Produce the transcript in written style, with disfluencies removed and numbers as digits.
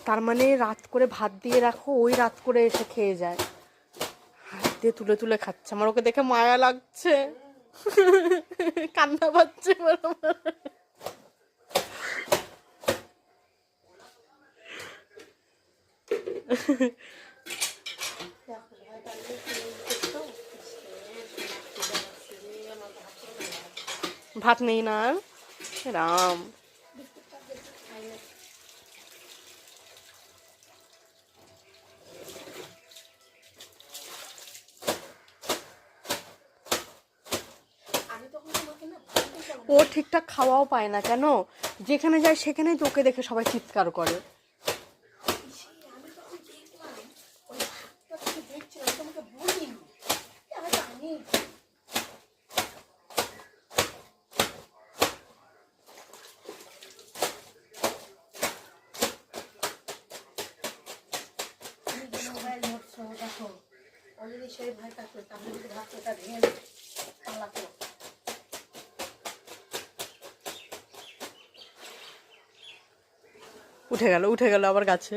তার মানে রাত করে ভাত দিয়ে রাখো, ওই রাত করে এসে খেয়ে যায়, হাত দিয়ে তুলে তুলে খাচ্ছে। আমার ওকে দেখে মায়া লাগছে, কান্না পাচ্ছে বরাবর। ভাত নেই না আর? রাম, ও ঠিকঠাক খাওয়াও পায় না কেন, যেখানে যায় সেখানেই তো ওকে দেখে সবাই চিৎকার করে। উঠে গেল আবার গাছে।